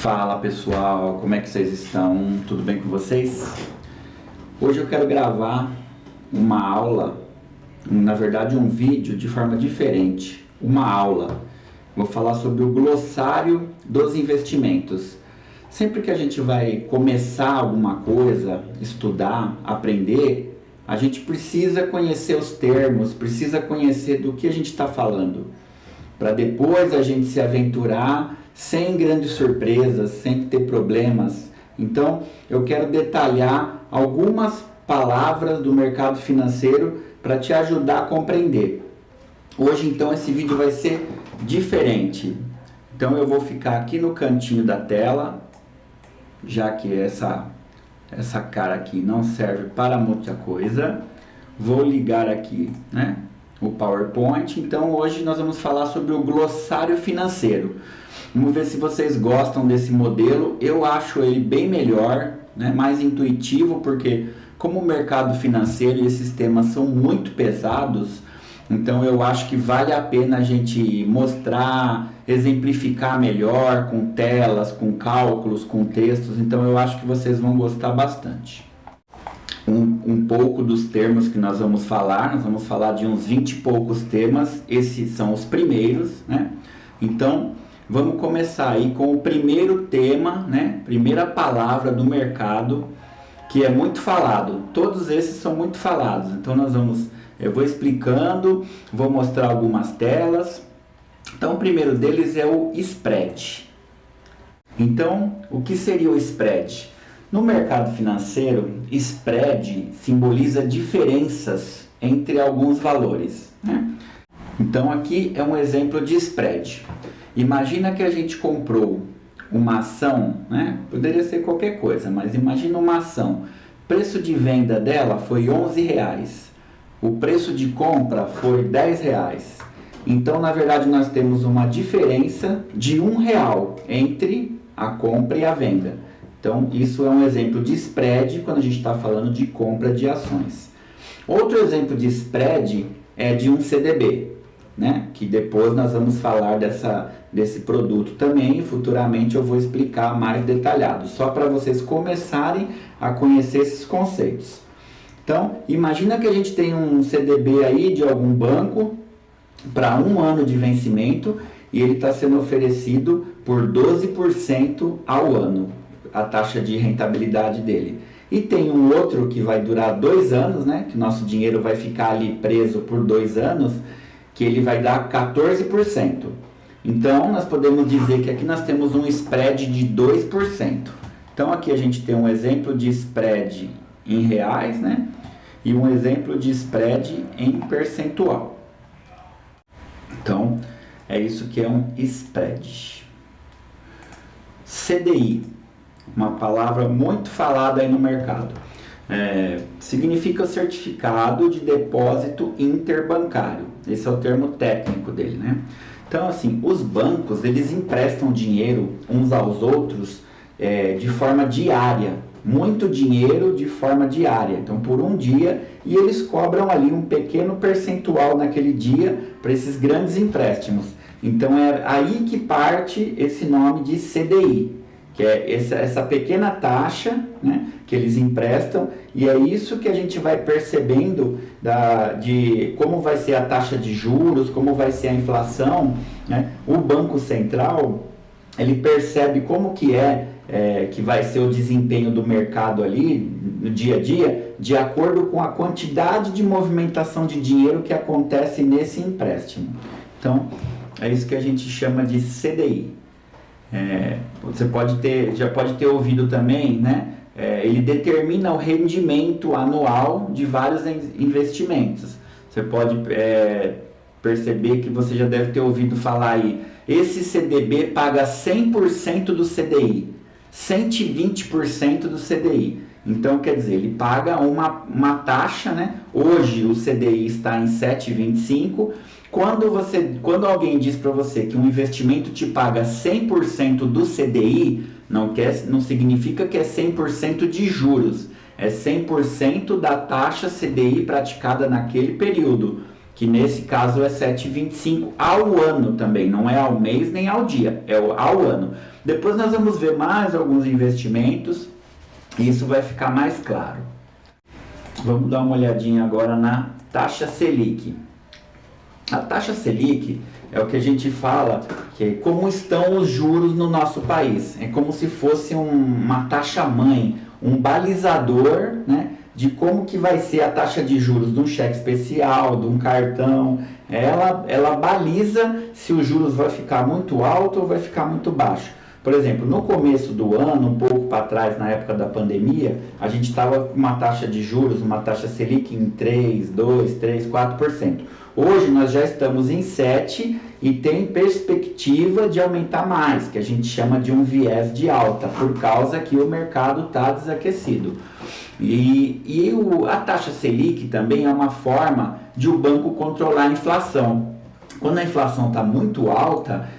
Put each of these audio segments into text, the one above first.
Fala pessoal, como é que vocês estão? Tudo bem com vocês? Hoje eu quero gravar uma aula, na verdade um vídeo de forma diferente, uma aula. Vou falar sobre o glossário dos investimentos. Sempre que a gente vai começar alguma coisa, estudar, aprender, a gente precisa conhecer os termos, precisa conhecer do que a gente está falando, para depois a gente se aventurar sem grandes surpresas, sem ter problemas. Então, eu quero detalhar algumas palavras do mercado financeiro para te ajudar a compreender. Hoje, então, esse vídeo vai ser diferente. Então, eu vou ficar aqui no cantinho da tela, já que essa cara aqui não serve para muita coisa. Vou ligar aqui, né, o PowerPoint. Então, hoje nós vamos falar sobre o glossário financeiro. Vamos ver se vocês gostam desse modelo. Eu acho ele bem melhor, né? Mais intuitivo, porque como o mercado financeiro e esses temas são muito pesados, então eu acho que vale a pena a gente mostrar, exemplificar melhor, com telas, com cálculos, com textos. Então eu acho que vocês vão gostar bastante. Um pouco dos termos que nós vamos falar de uns 20 e poucos temas. Esses são os primeiros, né? Então, vamos começar aí com o primeiro tema, né? Primeira palavra do mercado, que é muito falado. Todos esses são muito falados. Então eu vou explicando, vou mostrar algumas telas. Então o primeiro deles é o spread. Então, o que seria o spread? No mercado financeiro, spread simboliza diferenças entre alguns valores, né? Então aqui é um exemplo de spread. Imagina que a gente comprou uma ação, né? Poderia ser qualquer coisa, mas imagina uma ação. Preço de venda dela foi R$11. O preço de compra foi R$10. Então, na verdade, nós temos uma diferença de R$1 entre a compra e a venda. Então, isso é um exemplo de spread quando a gente está falando de compra de ações. Outro exemplo de spread é de um CDB, né? Que depois nós vamos falar desse produto também. Futuramente eu vou explicar mais detalhado, só para vocês começarem a conhecer esses conceitos. Então, imagina que a gente tem um CDB aí de algum banco para 1 ano de vencimento e ele está sendo oferecido por 12% ao ano, a taxa de rentabilidade dele. E tem um outro que vai durar 2 anos, né? Que nosso dinheiro vai ficar ali preso por 2 anos, que ele vai dar 14%. Então, nós podemos dizer que aqui nós temos um spread de 2%. Então, aqui a gente tem um exemplo de spread em reais, né? E um exemplo de spread em percentual. Então, é isso que é um spread. CDI, uma palavra muito falada aí no mercado. Significa certificado de depósito interbancário. Esse é o termo técnico dele, né? Então, assim, os bancos, eles emprestam dinheiro uns aos outros de forma diária. Muito dinheiro de forma diária. Então, por um dia, e eles cobram ali um pequeno percentual naquele dia para esses grandes empréstimos. Então, é aí que parte esse nome de CDI, que é essa pequena taxa, né, que eles emprestam, e é isso que a gente vai percebendo de como vai ser a taxa de juros, como vai ser a inflação, né? O Banco Central, ele percebe como que que vai ser o desempenho do mercado ali no dia a dia, de acordo com a quantidade de movimentação de dinheiro que acontece nesse empréstimo. Então, é isso que a gente chama de CDI. Você já pode ter ouvido também, né? Ele determina o rendimento anual de vários investimentos. Você pode perceber que você já deve ter ouvido falar aí, esse CDB paga 100% do CDI, 120% do CDI. Então, quer dizer, ele paga uma taxa, né? Hoje o CDI está em 7,25%. Quando alguém diz para você que um investimento te paga 100% do CDI, não significa que é 100% de juros. É 100% da taxa CDI praticada naquele período. que nesse caso é 7,25 ao ano também, não é ao mês nem ao dia, é ao ano. Depois nós vamos ver mais alguns investimentos e isso vai ficar mais claro. Vamos dar uma olhadinha agora na taxa Selic. A taxa Selic é o que a gente fala, que é como estão os juros no nosso país. É como se fosse uma taxa-mãe, um balizador, né, de como que vai ser a taxa de juros de um cheque especial, de um cartão. Ela baliza se os juros vai ficar muito alto ou vai ficar muito baixo. Por exemplo, no começo do ano, um pouco para trás, na época da pandemia, a gente estava com uma taxa de juros, uma taxa Selic em 3, 2, 3, 4%. Hoje nós já estamos em 7% e tem perspectiva de aumentar mais, que a gente chama de um viés de alta, por causa que o mercado está desaquecido. A taxa Selic também é uma forma de o banco controlar a inflação. Quando a inflação está muito alta,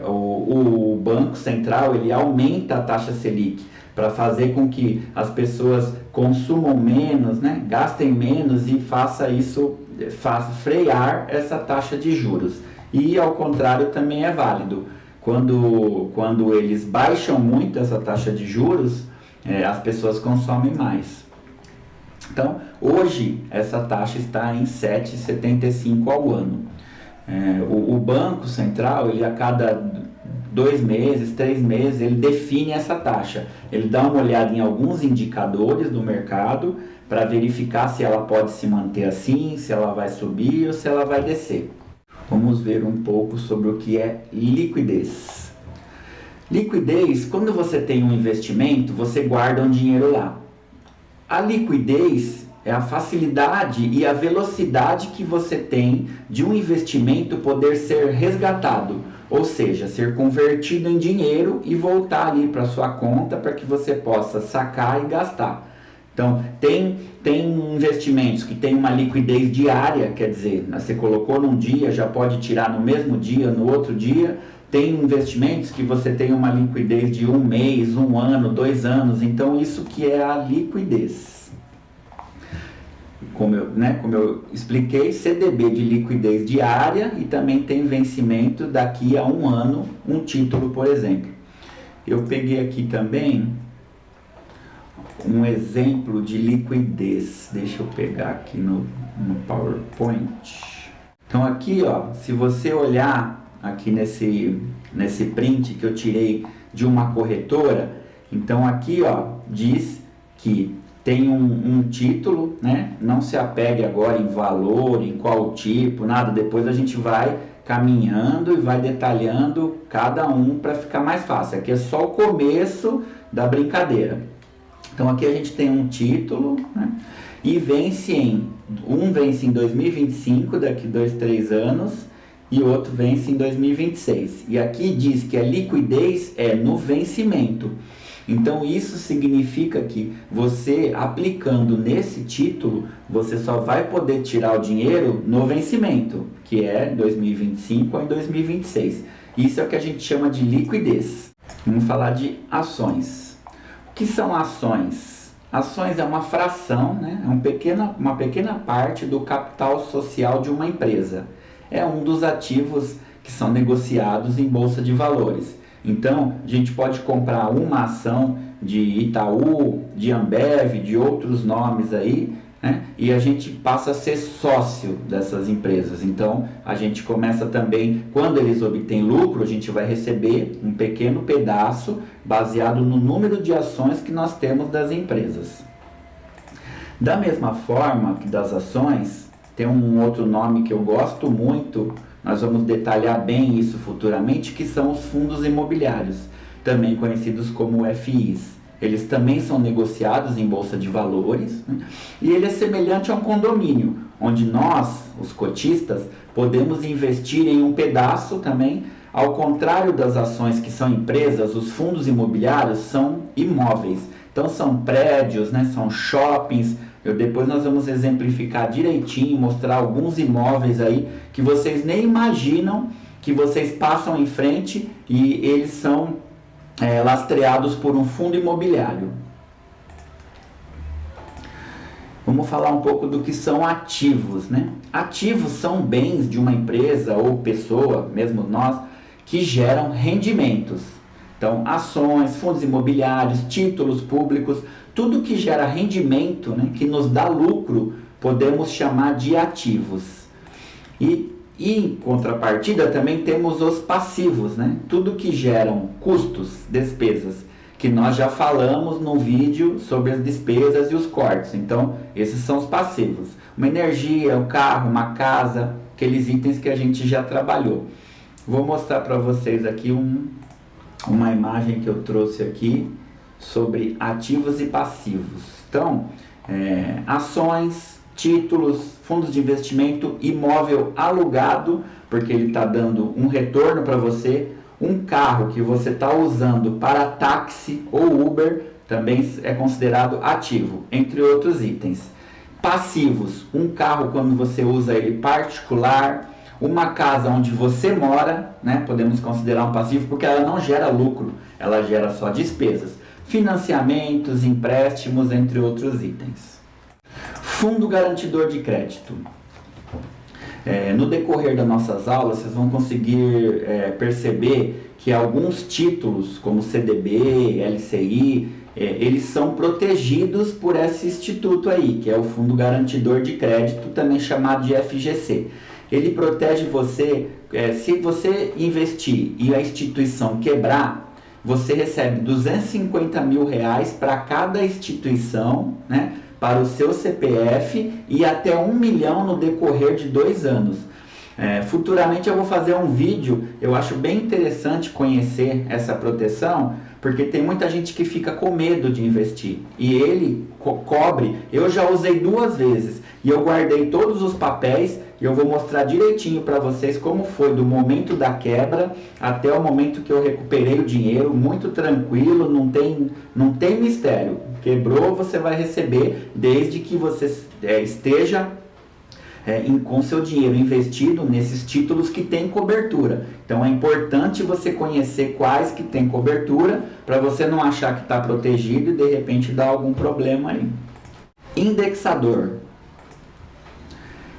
o Banco Central ele aumenta a taxa Selic para fazer com que as pessoas consumam menos, né, gastem menos e faça frear essa taxa de juros. E ao contrário também é válido. Quando eles baixam muito essa taxa de juros, as pessoas consomem mais. Então, hoje essa taxa está em 7,75 ao ano. O Banco Central, ele a cada 2 meses, 3 meses, ele define essa taxa. Ele dá uma olhada em alguns indicadores do mercado para verificar se ela pode se manter assim, se ela vai subir ou se ela vai descer. Vamos ver um pouco sobre o que é liquidez. Liquidez, quando você tem um investimento, você guarda um dinheiro lá. A liquidez é a facilidade e a velocidade que você tem de um investimento poder ser resgatado, ou seja, ser convertido em dinheiro e voltar ali para sua conta para que você possa sacar e gastar. Então, tem investimentos que tem uma liquidez diária, quer dizer, você colocou num dia, já pode tirar no mesmo dia, no outro dia. Tem investimentos que você tem uma liquidez de 1 mês, 1 ano, 2 anos. Então, isso que é a liquidez. Como eu expliquei, CDB de liquidez diária e também tem vencimento daqui a 1 ano, um título, por exemplo. Eu peguei aqui também um exemplo de liquidez. Deixa eu pegar aqui no PowerPoint. Então aqui, ó, se você olhar aqui nesse print que eu tirei de uma corretora, então aqui, ó, diz que tem um título, né? Não se apegue agora em valor, em qual tipo, nada. Depois a gente vai caminhando e vai detalhando cada um para ficar mais fácil. Aqui é só o começo da brincadeira. Então aqui a gente tem um título, né? E vence em 2025, daqui 2, 3 anos, e o outro vence em 2026. E aqui diz que a liquidez é no vencimento. Então isso significa que você aplicando nesse título, você só vai poder tirar o dinheiro no vencimento, que é 2025 ou em 2026. Isso é o que a gente chama de liquidez. Vamos falar de ações. O que são ações? Ações é uma fração, né? Uma pequena parte do capital social de uma empresa. É um dos ativos que são negociados em bolsa de valores. Então, a gente pode comprar uma ação de Itaú, de Ambev, de outros nomes aí, né? E a gente passa a ser sócio dessas empresas. Então, a gente começa também, quando eles obtêm lucro, a gente vai receber um pequeno pedaço baseado no número de ações que nós temos das empresas. Da mesma forma que das ações, tem um outro nome que eu gosto muito, nós vamos detalhar bem isso futuramente, que são os fundos imobiliários, também conhecidos como FIs. Eles também são negociados em bolsa de valores, né? E ele é semelhante a um condomínio, onde nós, os cotistas, podemos investir em um pedaço também. Ao contrário das ações que são empresas, os fundos imobiliários são imóveis. Então são prédios, né? São shoppings. Depois nós vamos exemplificar direitinho, mostrar alguns imóveis aí que vocês nem imaginam, que vocês passam em frente e eles são lastreados por um fundo imobiliário. Vamos falar um pouco do que são ativos, né? Ativos são bens de uma empresa ou pessoa, mesmo nós, que geram rendimentos. Então, ações, fundos imobiliários, títulos públicos, tudo que gera rendimento, né, que nos dá lucro, podemos chamar de ativos. E em contrapartida também temos os passivos, né? Tudo que geram custos, despesas, que nós já falamos no vídeo sobre as despesas e os cortes. Então, esses são os passivos. Uma energia, um carro, uma casa, aqueles itens que a gente já trabalhou. Vou mostrar para vocês aqui uma imagem que eu trouxe aqui sobre ativos e passivos. Então, ações, títulos, fundos de investimento, imóvel alugado, porque ele está dando um retorno para você, um carro que você está usando para táxi ou Uber, também é considerado ativo, entre outros itens. Passivos, um carro quando você usa ele particular, uma casa onde você mora, né, podemos considerar um passivo porque ela não gera lucro, ela gera só despesas. Financiamentos, empréstimos, entre outros itens. Fundo garantidor de crédito. No decorrer das nossas aulas, vocês vão conseguir perceber que alguns títulos, como CDB, LCI, eles são protegidos por esse instituto aí, que é o Fundo Garantidor de Crédito, também chamado de FGC. Ele protege você, se você investir e a instituição quebrar, você recebe R$250 mil para cada instituição, né, para o seu CPF e até R$1 milhão no decorrer de 2 anos. Futuramente eu vou fazer um vídeo, eu acho bem interessante conhecer essa proteção, porque tem muita gente que fica com medo de investir e ele cobre. Eu já usei 2 vezes e eu guardei todos os papéis e eu vou mostrar direitinho para vocês como foi do momento da quebra até o momento que eu recuperei o dinheiro, muito tranquilo, não tem mistério. Quebrou, você vai receber desde que você esteja com seu dinheiro investido nesses títulos que têm cobertura. Então é importante você conhecer quais que têm cobertura para você não achar que está protegido e de repente dar algum problema aí. Indexador.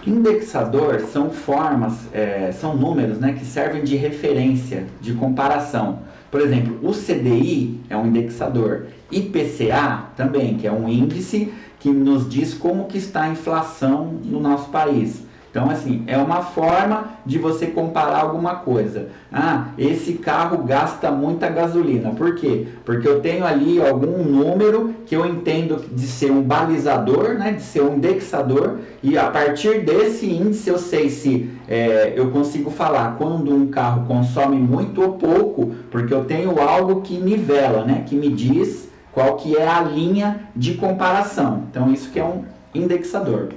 Indexador são formas, são números, né, que servem de referência, de comparação. Por exemplo, o CDI é um indexador, IPCA também, que é um índice que nos diz como que está a inflação no nosso país. Então, assim, é uma forma de você comparar alguma coisa. Esse carro gasta muita gasolina. Por quê? Porque eu tenho ali algum número que eu entendo de ser um balizador, né, de ser um indexador, e a partir desse índice eu sei se eu consigo falar quando um carro consome muito ou pouco, porque eu tenho algo que nivela, né, que me diz qual que é a linha de comparação. Então, isso que é um indexador.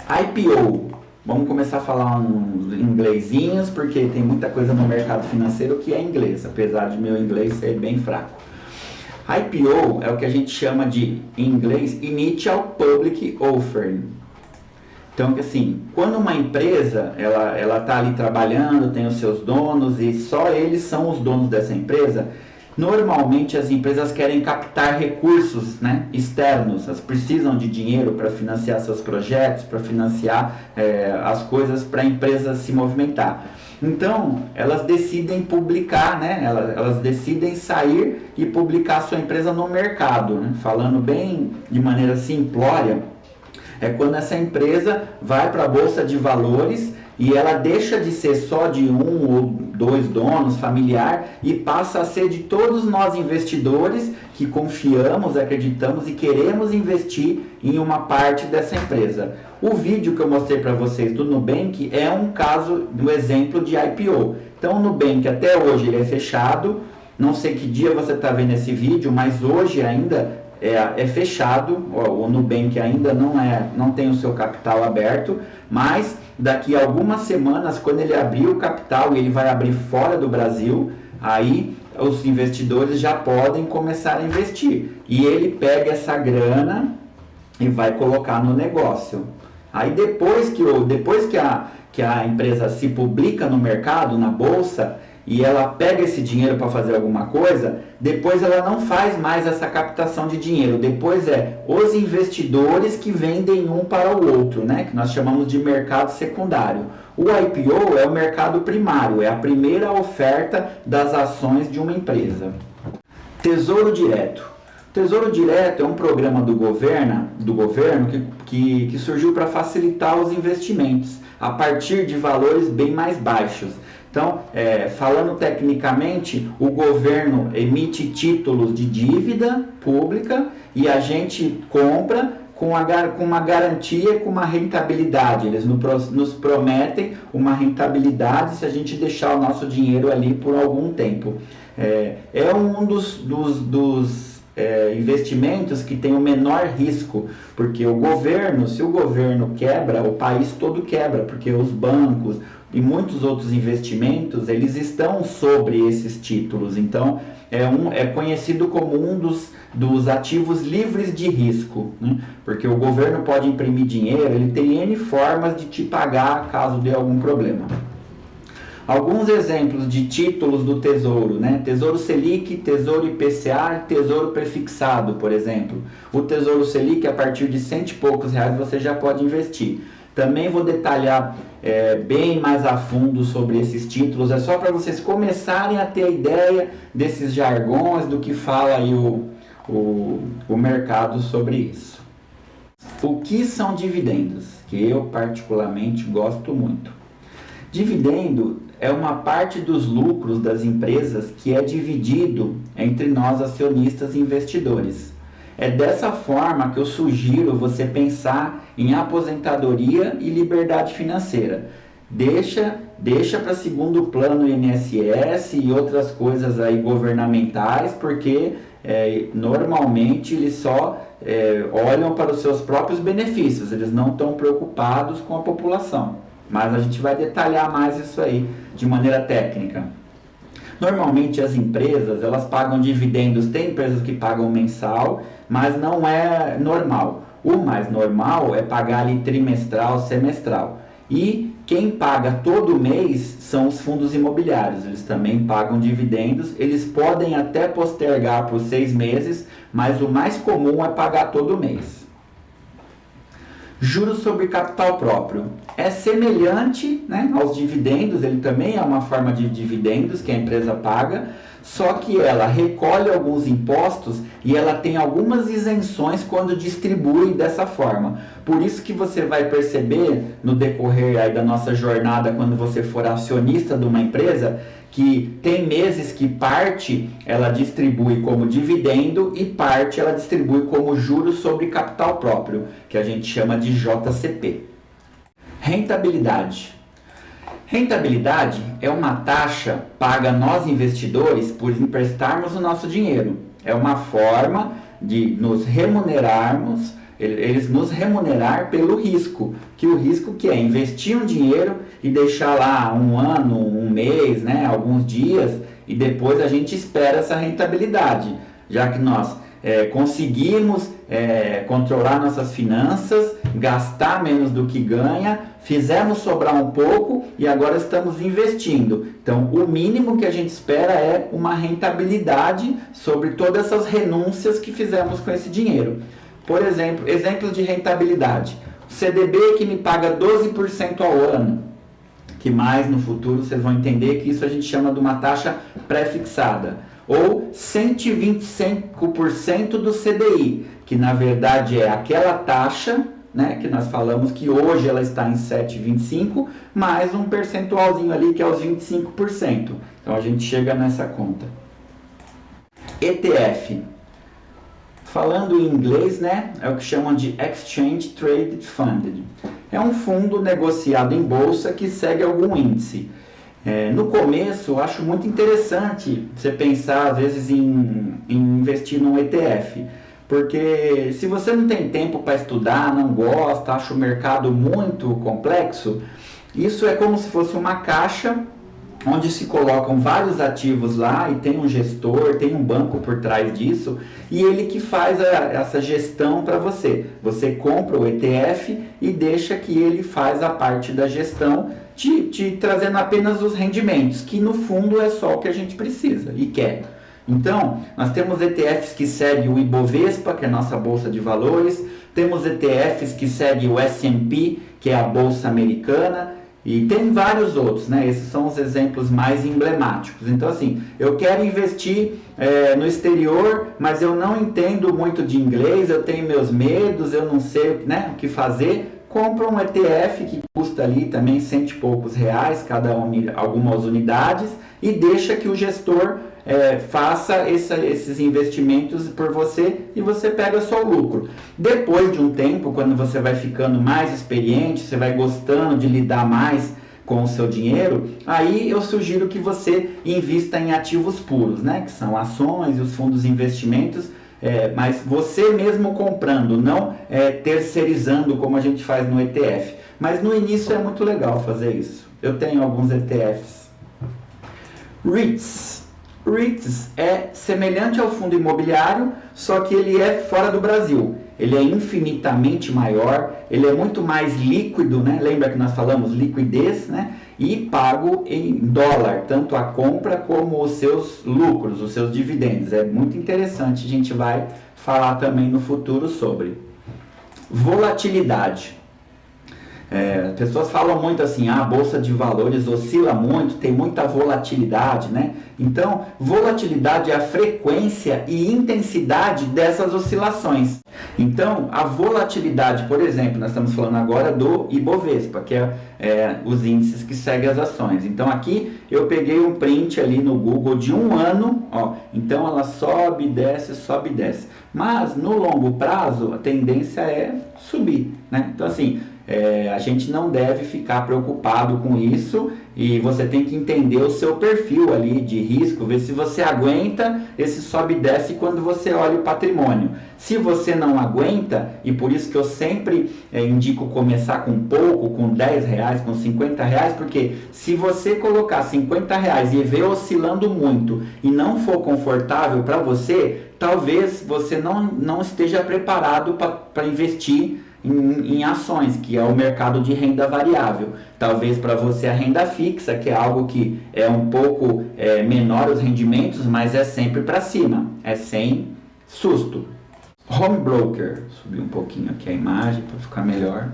IPO. Vamos começar a falar uns inglesinhos, porque tem muita coisa no mercado financeiro que é inglês, apesar de meu inglês ser bem fraco. IPO é o que a gente chama de, em inglês, Initial Public Offering. Então, assim, quando uma empresa, ela está ali trabalhando, tem os seus donos e só eles são os donos dessa empresa, normalmente as empresas querem captar recursos, né, externos, elas precisam de dinheiro para financiar seus projetos, para financiar as coisas para a empresa se movimentar. Então, elas decidem publicar, né, elas decidem sair e publicar a sua empresa no mercado, né, falando bem de maneira simplória, é quando essa empresa vai para a Bolsa de Valores e ela deixa de ser só de 1 ou 2 donos, familiar, e passa a ser de todos nós investidores que confiamos, acreditamos e queremos investir em uma parte dessa empresa. O vídeo que eu mostrei para vocês do Nubank é um caso do exemplo de IPO. Então o Nubank até hoje ele é fechado, não sei que dia você está vendo esse vídeo, mas hoje ainda é fechado, o Nubank ainda não tem o seu capital aberto, mas daqui a algumas semanas, quando ele abrir o capital e ele vai abrir fora do Brasil, aí os investidores já podem começar a investir. E ele pega essa grana e vai colocar no negócio. Aí depois que a empresa se publica no mercado, na bolsa, e ela pega esse dinheiro para fazer alguma coisa, depois ela não faz mais essa captação de dinheiro. Depois os investidores que vendem um para o outro, né? Que nós chamamos de mercado secundário. O IPO é o mercado primário, é a primeira oferta das ações de uma empresa. Tesouro Direto. Tesouro Direto é um programa do governo que surgiu para facilitar os investimentos a partir de valores bem mais baixos. Então, falando tecnicamente, o governo emite títulos de dívida pública e a gente compra com uma garantia, com uma rentabilidade. Eles nos prometem uma rentabilidade se a gente deixar o nosso dinheiro ali por algum tempo. É um dos investimentos que tem o menor risco, porque se o governo quebra, o país todo quebra, porque os bancos e muitos outros investimentos, eles estão sobre esses títulos. Então, é conhecido como um dos ativos livres de risco, né? Porque o governo pode imprimir dinheiro, ele tem N formas de te pagar caso dê algum problema. Alguns exemplos de títulos do Tesouro, né? Tesouro Selic, Tesouro IPCA, Tesouro Prefixado, por exemplo. O Tesouro Selic, a partir de R$100 e poucos você já pode investir. Também vou detalhar bem mais a fundo sobre esses títulos, é só para vocês começarem a ter a ideia desses jargões, do que fala aí o mercado sobre isso. O que são dividendos? Que eu particularmente gosto muito. Dividendo é uma parte dos lucros das empresas que é dividido entre nós acionistas e investidores. É dessa forma que eu sugiro você pensar em aposentadoria e liberdade financeira. Deixa para segundo plano o INSS e outras coisas aí governamentais, porque normalmente eles só olham para os seus próprios benefícios, eles não estão preocupados com a população. Mas a gente vai detalhar mais isso aí de maneira técnica. Normalmente as empresas, elas pagam dividendos, tem empresas que pagam mensal, mas não é normal. O mais normal é pagar ali trimestral, semestral. E quem paga todo mês são os fundos imobiliários, eles também pagam dividendos, eles podem até postergar por 6 meses, mas o mais comum é pagar todo mês. Juros sobre capital próprio. É semelhante, né, aos dividendos, ele também é uma forma de dividendos que a empresa paga, só que ela recolhe alguns impostos e ela tem algumas isenções quando distribui dessa forma. Por isso que você vai perceber no decorrer aí da nossa jornada, quando você for acionista de uma empresa, que tem meses que parte ela distribui como dividendo e parte ela distribui como juros sobre capital próprio, que a gente chama de JCP. Rentabilidade. Rentabilidade é uma taxa paga a nós investidores por emprestarmos o nosso dinheiro. É uma forma de nos remunerarmos, eles nos remunerar pelo risco, que o risco que é investir um dinheiro e deixar lá um ano, um mês, né, alguns dias, e depois a gente espera essa rentabilidade, já que nós conseguimos controlar nossas finanças, gastar menos do que ganha, fizemos sobrar um pouco e agora estamos investindo. Então, o mínimo que a gente espera é uma rentabilidade sobre todas essas renúncias que fizemos com esse dinheiro. Por exemplo, exemplos de rentabilidade. O CDB que me paga 12% ao ano, que mais no futuro vocês vão entender que isso a gente chama de uma taxa pré-fixada. Ou 125% do CDI, que na verdade é aquela taxa, né, que nós falamos que hoje ela está em 7,25, mais um percentualzinho ali que é os 25%. Então a gente chega nessa conta. ETF. Falando em inglês, né, é o que chamam de Exchange Traded Fund. É um fundo negociado em bolsa que segue algum índice. No começo, eu acho muito interessante você pensar, às vezes, em investir num ETF. Porque se você não tem tempo para estudar, não gosta, acha o mercado muito complexo, isso é como se fosse uma caixa onde se colocam vários ativos lá e tem um gestor, tem um banco por trás disso e ele que faz essa gestão para você. Você compra o ETF e deixa que ele faz a parte da gestão te trazendo apenas os rendimentos, que no fundo é só o que a gente precisa e quer. Então, nós temos ETFs que seguem o Ibovespa, que é a nossa bolsa de valores, temos ETFs que seguem o S&P, que é a bolsa americana, e tem vários outros, né? Esses são os exemplos mais emblemáticos. Então, assim, eu quero investir no exterior, mas eu não entendo muito de inglês, eu tenho meus medos, eu não sei, né, o que fazer. Compra um ETF que custa ali também cento e poucos reais, algumas unidades, e deixa que o gestor faça esses investimentos por você e você pega só o lucro. Depois de um tempo, quando você vai ficando mais experiente, você vai gostando de lidar mais com o seu dinheiro, aí eu sugiro que você invista em ativos puros, né? Que são ações e os fundos de investimentos, mas você mesmo comprando, não terceirizando como a gente faz no ETF. Mas no início é muito legal fazer isso. Eu tenho alguns ETFs. REITs é semelhante ao fundo imobiliário, só que ele é fora do Brasil. Ele é infinitamente maior, ele é muito mais líquido, né? Lembra que nós falamos liquidez, né? E pago em dólar, tanto a compra como os seus lucros, os seus dividendos. É muito interessante, a gente vai falar também no futuro sobre. Volatilidade. Pessoas falam muito assim, a bolsa de valores oscila muito, tem muita volatilidade, né? Então, volatilidade é a frequência e intensidade dessas oscilações. Então, a volatilidade, por exemplo, nós estamos falando agora do Ibovespa, que é os índices que seguem as ações. Então, aqui eu peguei um print ali no Google de um ano, ó, então ela sobe, desce, sobe, desce. Mas, no longo prazo, a tendência é subir, né? Então, assim, a gente não deve ficar preocupado com isso e você tem que entender o seu perfil ali de risco, ver se você aguenta esse sobe e desce quando você olha o patrimônio. Se você não aguenta, e por isso que eu sempre indico começar com pouco, com 10 reais, com 50 reais, porque se você colocar 50 reais e ver oscilando muito e não for confortável para você, talvez você não esteja preparado para investir em ações, que é o mercado de renda variável. Talvez para você a renda fixa, que é algo que é um pouco menor os rendimentos, mas é sempre para cima, é sem susto. Home broker, subir um pouquinho aqui a imagem para ficar melhor.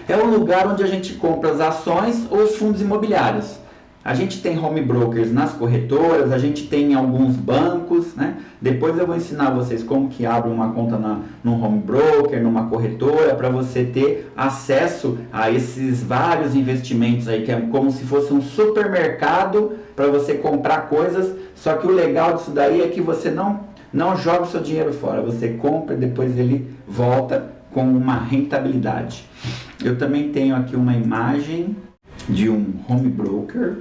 É o lugar onde a gente compra as ações ou os fundos imobiliários. A gente tem home brokers nas corretoras, a gente tem em alguns bancos, né? Depois eu vou ensinar vocês como que abre uma conta num home broker, numa corretora, para você ter acesso a esses vários investimentos aí, que é como se fosse um supermercado para você comprar coisas, só que o legal disso daí é que você não joga o seu dinheiro fora, você compra e depois ele volta com uma rentabilidade. Eu também tenho aqui uma imagem de um home broker.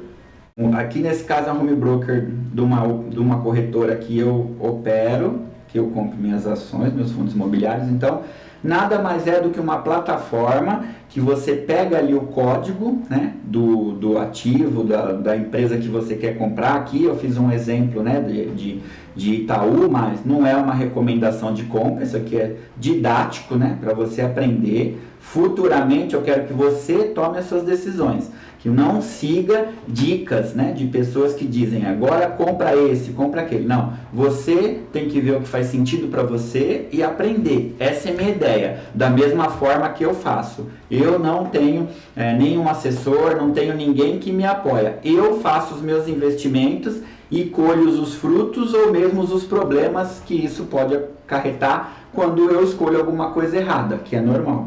Aqui nesse caso é um home broker de uma corretora que eu opero, que eu compro minhas ações, meus fundos imobiliários. Então, nada mais é do que uma plataforma que você pega ali o código, né, do ativo, da empresa que você quer comprar. Aqui eu fiz um exemplo, né, de Itaú, mas não é uma recomendação de compra, isso aqui é didático, né, para você aprender. Futuramente eu quero que você tome as suas decisões, que não siga dicas, né, de pessoas que dizem agora compra esse, compra aquele. Não, você tem que ver o que faz sentido para você e aprender. Essa é a minha ideia, da mesma forma que eu faço. Eu não tenho nenhum assessor, não tenho ninguém que me apoia. Eu faço os meus investimentos e colho os frutos ou mesmo os problemas que isso pode acarretar quando eu escolho alguma coisa errada, que é normal.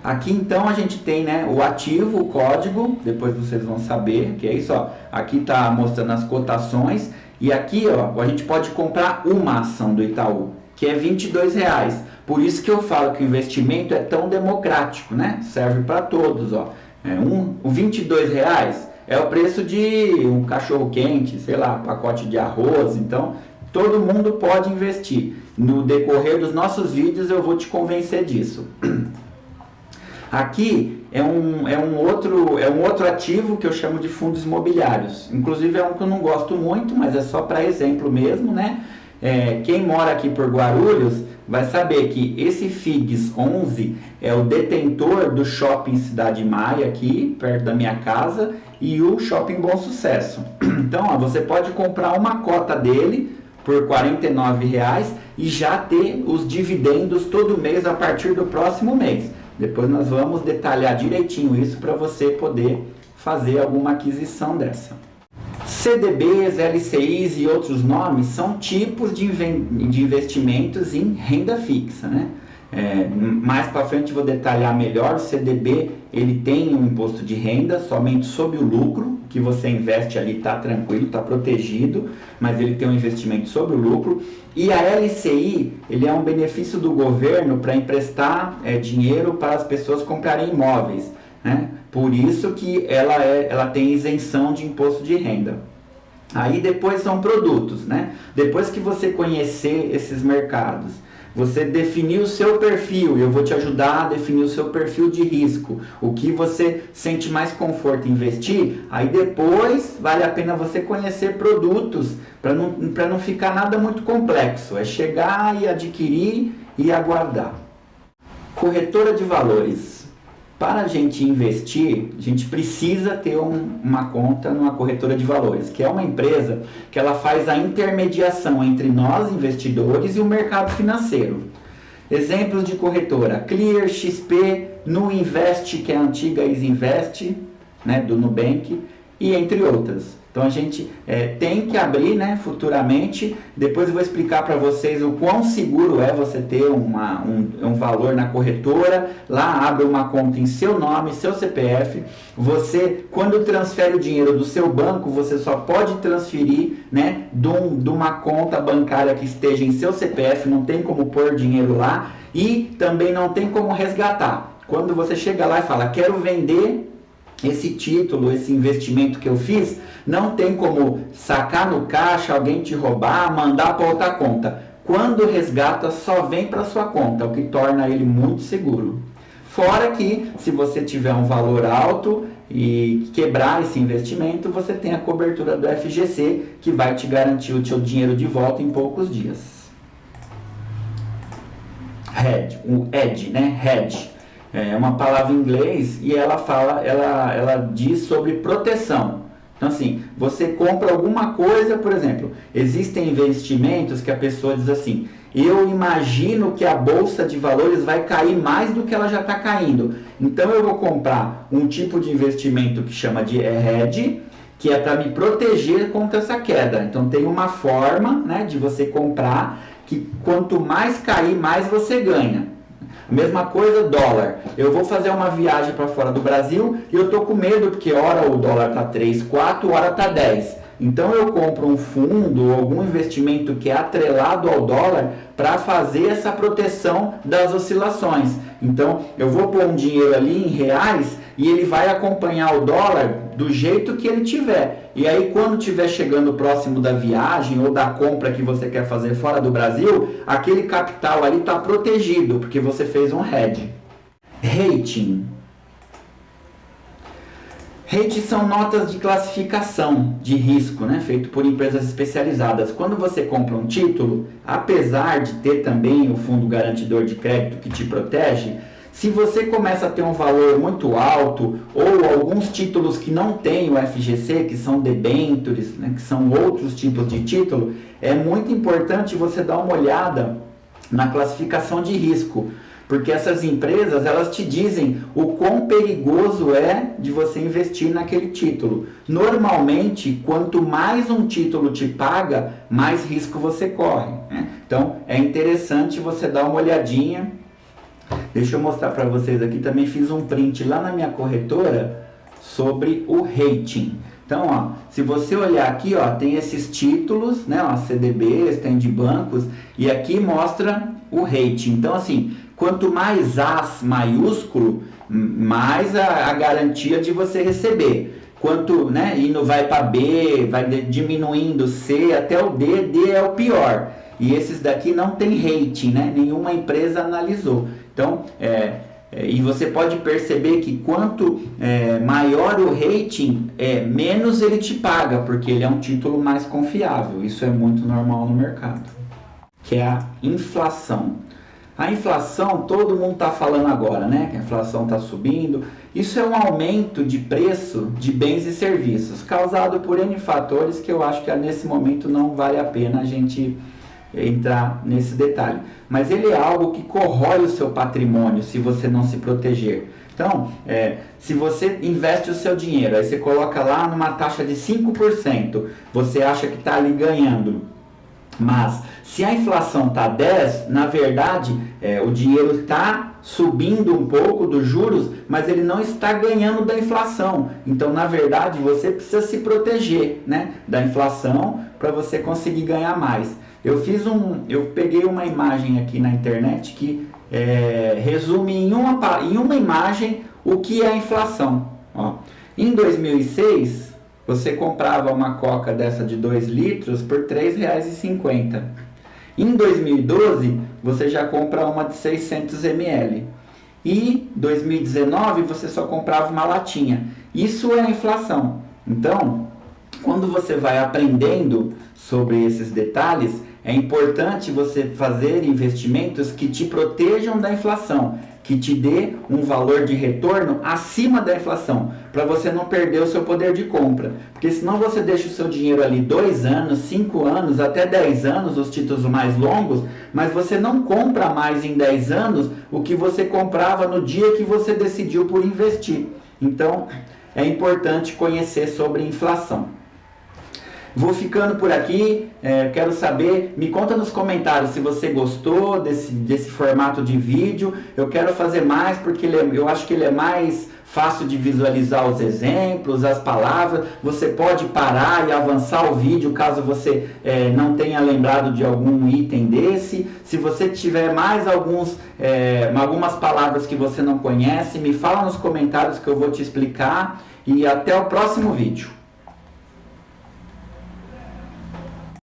Aqui então a gente tem, né, o ativo, o código, depois vocês vão saber que é isso, ó. Aqui está mostrando as cotações e aqui, ó, a gente pode comprar uma ação do Itaú, que é R$22. Por isso que eu falo que o investimento é tão democrático, né? Serve para todos, ó. R$22 é o preço de um cachorro quente, sei lá, pacote de arroz. Então, todo mundo pode investir. No decorrer dos nossos vídeos eu vou te convencer disso. Aqui é um outro ativo que eu chamo de fundos imobiliários. Inclusive é um que eu não gosto muito, mas é só para exemplo mesmo, né? Quem mora aqui por Guarulhos vai saber que esse FIGS 11 é o detentor do Shopping Cidade Maia, aqui perto da minha casa, e o Shopping Bom Sucesso. Então, ó, você pode comprar uma cota dele por R$ 49,00 e já ter os dividendos todo mês a partir do próximo mês. Depois nós vamos detalhar direitinho isso para você poder fazer alguma aquisição dessa. CDBs, LCIs e outros nomes são tipos de investimentos em renda fixa, né? Mais para frente vou detalhar melhor. O CDB ele tem um imposto de renda somente sobre o lucro que você investe ali, está tranquilo, está protegido, mas ele tem um investimento sobre o lucro. E a LCI ele é um benefício do governo para emprestar dinheiro para as pessoas comprarem imóveis, né? Por isso que ela tem isenção de imposto de renda. Aí depois são produtos, né? Depois que você conhecer esses mercados, você definir o seu perfil, eu vou te ajudar a definir o seu perfil de risco, o que você sente mais conforto em investir, aí depois vale a pena você conhecer produtos, para não ficar nada muito complexo, é chegar e adquirir e aguardar. Corretora de valores. Para a gente investir, a gente precisa ter uma conta numa corretora de valores, que é uma empresa que ela faz a intermediação entre nós, investidores, e o mercado financeiro. Exemplos de corretora: Clear, XP, Nuinvest, que é a antiga Isinvest, né, do Nubank, e entre outras. Então a gente tem que abrir, né, futuramente. Depois eu vou explicar para vocês o quão seguro é você ter um valor na corretora. Lá abre uma conta em seu nome, seu CPF. Você, quando transfere o dinheiro do seu banco, você só pode transferir, né, de uma conta bancária que esteja em seu CPF. Não tem como pôr dinheiro lá e também não tem como resgatar. Quando você chega lá e fala, quero vender esse título, esse investimento que eu fiz, não tem como sacar no caixa, alguém te roubar, mandar para outra conta. Quando resgata, só vem para sua conta, o que torna ele muito seguro. Fora que, se você tiver um valor alto e quebrar esse investimento, você tem a cobertura do FGC, que vai te garantir o seu dinheiro de volta em poucos dias. O hedge, né? Hedge. É uma palavra em inglês e ela diz sobre proteção. Então assim, você compra alguma coisa, por exemplo, existem investimentos que a pessoa diz assim, eu imagino que a bolsa de valores vai cair mais do que ela já está caindo. Então eu vou comprar um tipo de investimento que chama de hedge, que é para me proteger contra essa queda. Então tem uma forma, né, de você comprar que quanto mais cair, mais você ganha. A mesma coisa, dólar. Eu vou fazer uma viagem para fora do Brasil e eu tô com medo porque hora o dólar tá 3, 4, hora tá 10. Então eu compro um fundo ou algum investimento que é atrelado ao dólar para fazer essa proteção das oscilações. Então eu vou pôr um dinheiro ali em reais e ele vai acompanhar o dólar do jeito que ele tiver. E aí quando estiver chegando próximo da viagem ou da compra que você quer fazer fora do Brasil, aquele capital ali está protegido, porque você fez um hedge. Rating. Rating são notas de classificação de risco, né, feito por empresas especializadas. Quando você compra um título, apesar de ter também o fundo garantidor de crédito que te protege, se você começa a ter um valor muito alto ou alguns títulos que não têm o FGC, que são debentures, né, que são outros tipos de título, é muito importante você dar uma olhada na classificação de risco, porque essas empresas elas te dizem o quão perigoso é de você investir naquele título. Normalmente, quanto mais um título te paga, mais risco você corre, né? Então, é interessante você dar uma olhadinha. Deixa eu mostrar para vocês aqui, também fiz um print lá na minha corretora sobre o rating. Então, ó, se você olhar aqui, ó, tem esses títulos, né, ó, CDBs, tem de bancos, e aqui mostra o rating. Então, assim, quanto mais As maiúsculo, mais a garantia de você receber. Quanto, né, indo vai para B, vai diminuindo C até o D, D é o pior. E esses daqui não tem rating, né? Nenhuma empresa analisou. Então, e você pode perceber que quanto maior o rating, menos ele te paga, porque ele é um título mais confiável. Isso é muito normal no mercado. que é a inflação. A inflação, todo mundo está falando agora, né? Que a inflação está subindo. Isso é um aumento de preço de bens e serviços, causado por N fatores que eu acho que nesse momento não vale a pena a gente entrar nesse detalhe. Mas ele é algo que corrói o seu patrimônio se você não se proteger. Então, se você investe o seu dinheiro, aí você coloca lá numa taxa de 5%, você acha que está ali ganhando. Mas se a inflação está 10%, na verdade o dinheiro está subindo um pouco dos juros, mas ele não está ganhando da inflação. Então, na verdade, você precisa se proteger, né, da inflação para você conseguir ganhar mais. Eu peguei uma imagem aqui na internet que resume em uma imagem o que é a inflação. Ó, em 2006, você comprava uma coca dessa de 2 litros por R$ 3,50. Em 2012, você já compra uma de 600 ml. E em 2019, você só comprava uma latinha. Isso é a inflação. Então, quando você vai aprendendo sobre esses detalhes, é importante você fazer investimentos que te protejam da inflação, que te dê um valor de retorno acima da inflação, para você não perder o seu poder de compra. Porque senão você deixa o seu dinheiro ali 2 anos, 5 anos, até 10 anos, os títulos mais longos, mas você não compra mais em 10 anos o que você comprava no dia que você decidiu por investir. Então, é importante conhecer sobre inflação. Vou ficando por aqui, quero saber, me conta nos comentários se você gostou desse formato de vídeo. Eu quero fazer mais porque eu acho que ele é mais fácil de visualizar os exemplos, as palavras. Você pode parar e avançar o vídeo caso você não tenha lembrado de algum item desse. Se você tiver mais algumas palavras que você não conhece, me fala nos comentários que eu vou te explicar. E até o próximo vídeo.